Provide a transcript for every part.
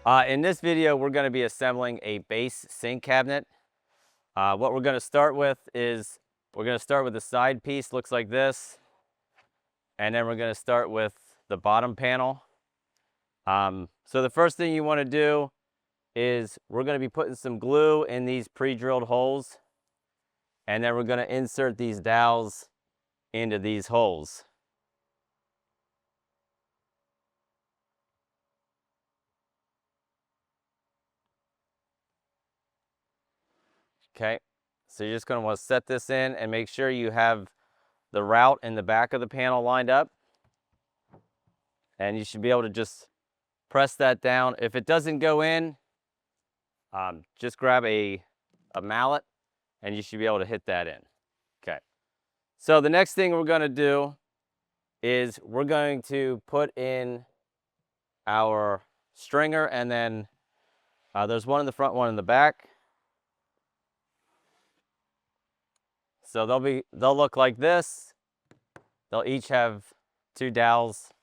In this video, we're going to be assembling a base sink cabinet. What we're going to start with is we're going to start with the side piece, looks like this, and then we're going to start with the bottom panel. So the first thing you want to do is we're going to be putting some glue in these pre-drilled holes, and then we're going to insert these dowels into these holes. Okay, so you're just going to want to set this in and make sure you have the route in the back of the panel lined up. And you should be able to just press that down. If it doesn't go in, just grab a mallet and you should be able to hit that in. Okay, so the next thing we're going to do is we're going to put in our stringer, and then there's one in the front, one in the back. So they'll look like this. They'll each have 2 dowels,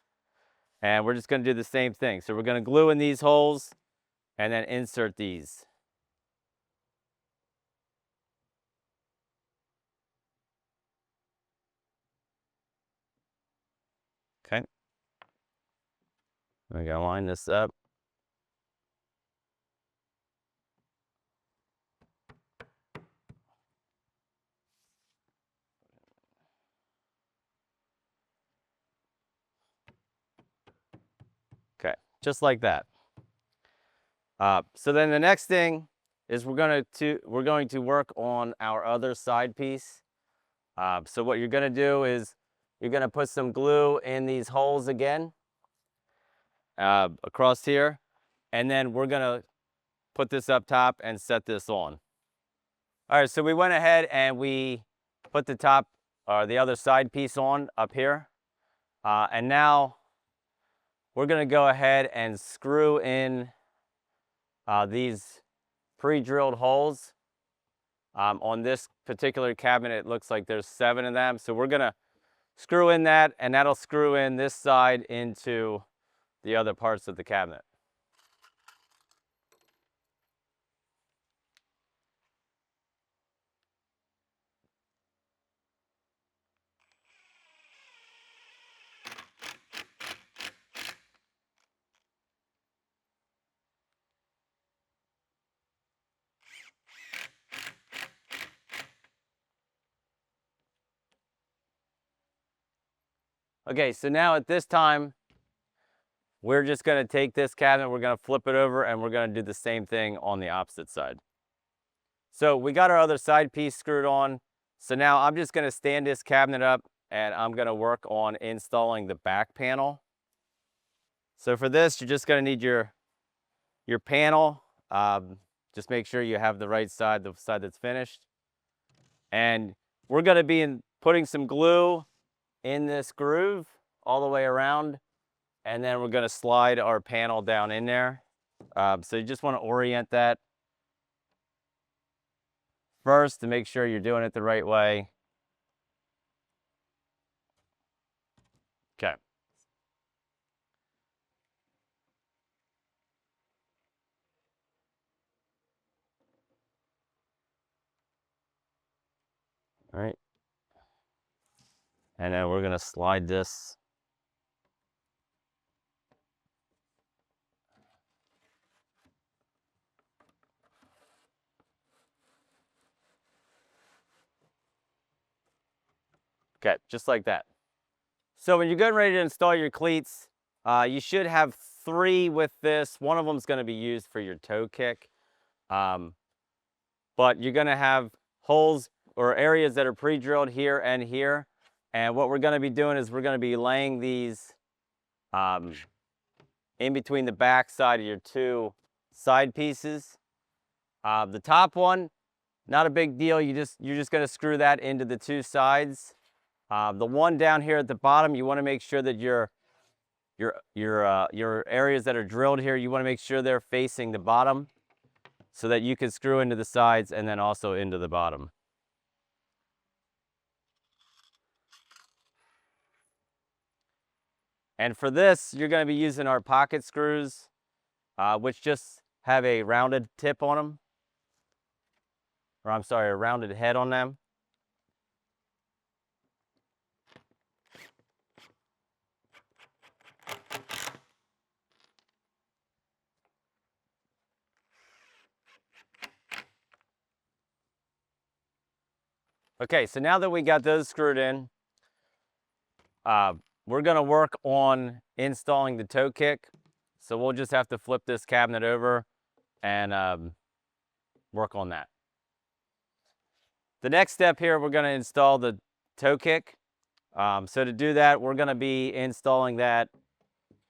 and we're just going to do the same thing. So we're going to glue in these holes and then insert these. Okay, we're going to line this up. Okay, just like that. So then the next thing is we're going to work on our other side piece. So what you're going to do is you're going to put some glue in these holes again across here, and then we're going to put this up top and set this on. All right, so we went ahead and we put the top or the other side piece on up here, and now we're going to go ahead and screw in these pre-drilled holes. On this particular cabinet, it looks like there's 7 of them. So we're going to screw in that, and that'll screw in this side into the other parts of the cabinet. Okay, so now at this time, we're just going to take this cabinet, we're going to flip it over, and we're going to do the same thing on the opposite side. So we got our other side piece screwed on. So now I'm just going to stand this cabinet up, and I'm going to work on installing the back panel. So for this, you're just going to need your panel. Just make sure you have the right side, the side that's finished. And we're going to be putting some glue in this groove all the way around, and then we're going to slide our panel down in there. So you just want to orient that first to make sure you're doing it the right way. Okay. All right. And then we're going to slide this okay, just like that. So when you're getting ready to install your cleats, you should have 3 with this. One of them is going to be used for your toe kick. But you're going to have holes or areas that are pre-drilled here and here. And what we're going to be doing is we're going to be laying these in between the back side of your 2 side pieces. The top one, not a big deal. You're just going to screw that into the 2 sides. The one down here at the bottom, you want to make sure that your areas that are drilled here, you want to make sure they're facing the bottom so that you can screw into the sides and then also into the bottom. And for this, you're going to be using our pocket screws. which just have a rounded tip on them, or I'm sorry, a rounded head on them. Okay, so now that we got those screwed in, we're gonna work on installing the toe kick. So we'll just have to flip this cabinet over and work on that. The next step here, we're gonna install the toe kick. So to do that, we're gonna be installing that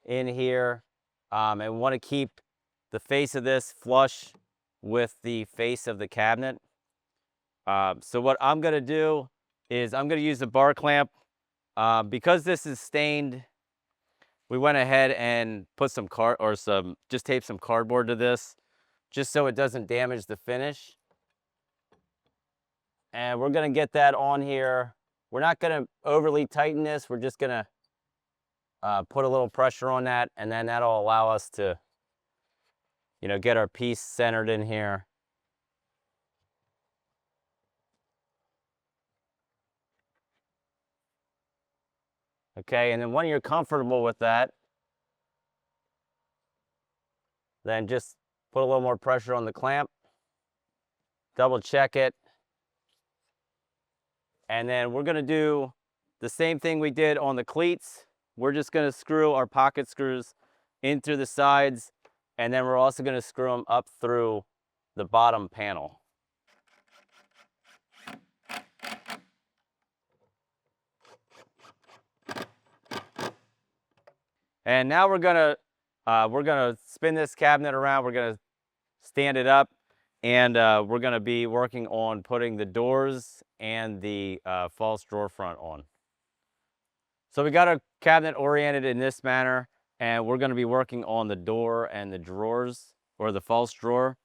in here, and we wanna keep the face of this flush with the face of the cabinet. So what I'm gonna do is I'm gonna use a bar clamp. Because this is stained, we went ahead and put some just tape some cardboard to this, just so it doesn't damage the finish. And we're gonna get that on here. We're not gonna overly tighten this. We're just gonna put a little pressure on that, and then that'll allow us to, get our piece centered in here. Okay, and then when you're comfortable with that, then just put a little more pressure on the clamp, double check it, and then we're gonna do the same thing we did on the cleats. We're just gonna screw our pocket screws in through the sides, and then we're also gonna screw them up through the bottom panel. And now we're gonna spin this cabinet around. We're gonna stand it up, and we're gonna be working on putting the doors and the false drawer front on. So we got our cabinet oriented in this manner, and we're gonna be working on the door and the drawers, or the false drawer.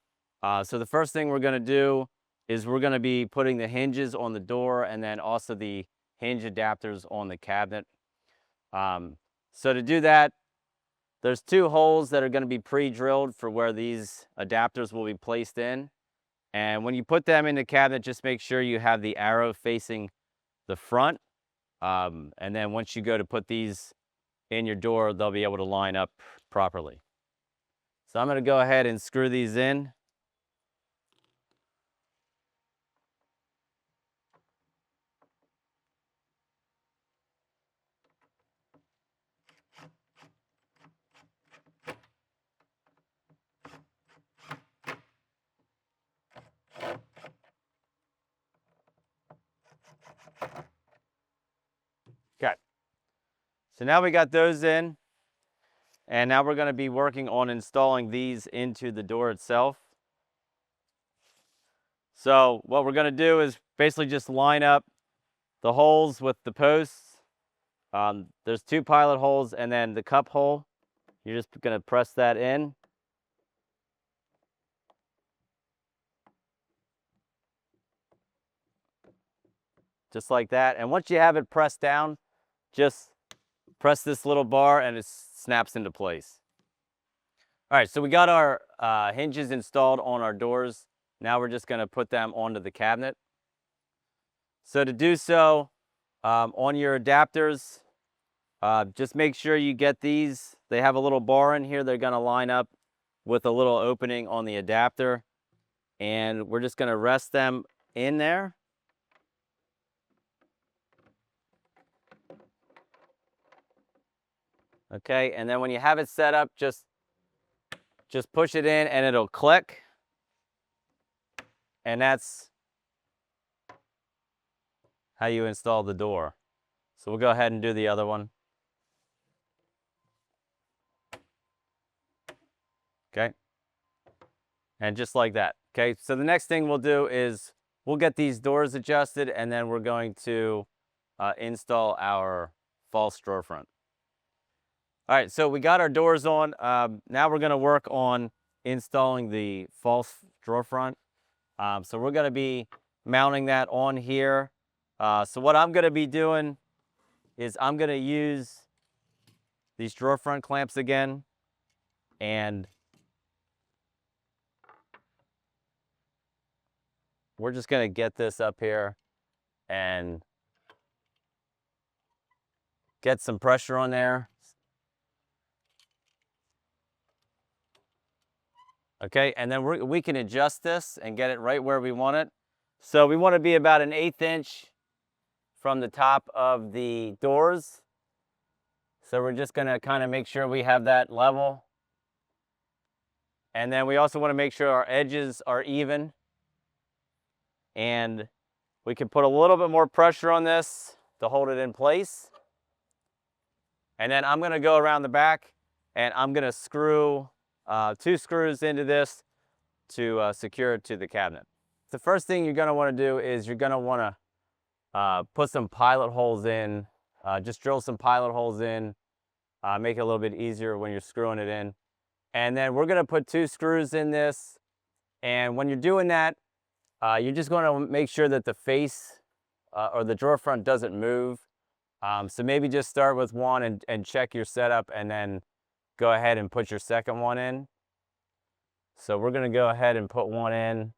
So the first thing we're gonna do is we're gonna be putting the hinges on the door, and then also the hinge adapters on the cabinet. So to do that, there's 2 holes that are going to be pre-drilled for where these adapters will be placed in. And when you put them in the cabinet, just make sure you have the arrow facing the front. And then once you go to put these in your door, they'll be able to line up properly. So I'm going to go ahead and screw these in. Okay, so now we got those in, and now we're going to be working on installing these into the door itself. So what we're going to do is basically just line up the holes with the posts. There's 2 pilot holes, and then the cup hole. You're just going to press that in. Just like that. And once you have it pressed down, just press this little bar and it snaps into place. All right, so we got our hinges installed on our doors. Now we're just going to put them onto the cabinet. So to do so, on your adapters, just make sure you get these. They have a little bar in here. They're going to line up with a little opening on the adapter. And we're just going to rest them in there. Okay, and then when you have it set up, just push it in and it'll click. And that's how you install the door. So we'll go ahead and do the other one. Okay, and just like that. Okay, so the next thing we'll do is we'll get these doors adjusted, and then we're going to install our false drawer front. All right, so we got our doors on. Now we're going to work on installing the false drawer front. So we're going to be mounting that on here. So what I'm going to be doing is I'm going to use these drawer front clamps again, and we're just going to get this up here and get some pressure on there. Okay, and then we can adjust this and get it right where we want it. So we want to be about an 1/8 inch from the top of the doors. So we're just going to kind of make sure we have that level. And then we also want to make sure our edges are even. And we can put a little bit more pressure on this to hold it in place. And then I'm going to go around the back and I'm going to screw 2 screws into this to secure it to the cabinet. The first thing you're going to want to do is you're going to want to put some pilot holes in. Just drill some pilot holes in, make it a little bit easier when you're screwing it in. And then we're going to put 2 screws in this. And when you're doing that, you're just going to make sure that the face or the drawer front doesn't move. So maybe just start with one and check your setup, and then go ahead and put your second one in. So we're going to go ahead and put one in.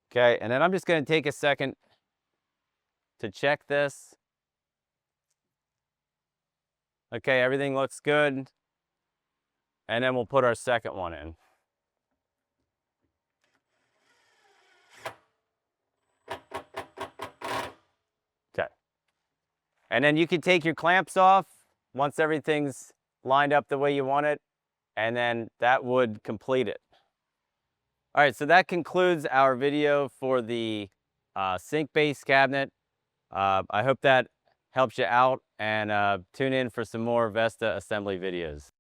Okay, and then I'm just going to take a second to check this. Okay, everything looks good. And then we'll put our second one in. Okay. And then you can take your clamps off once everything's lined up the way you want it, and then that would complete it. All right, so that concludes our video for the sink base cabinet. I hope that helps you out, and tune in for some more Vesta assembly videos.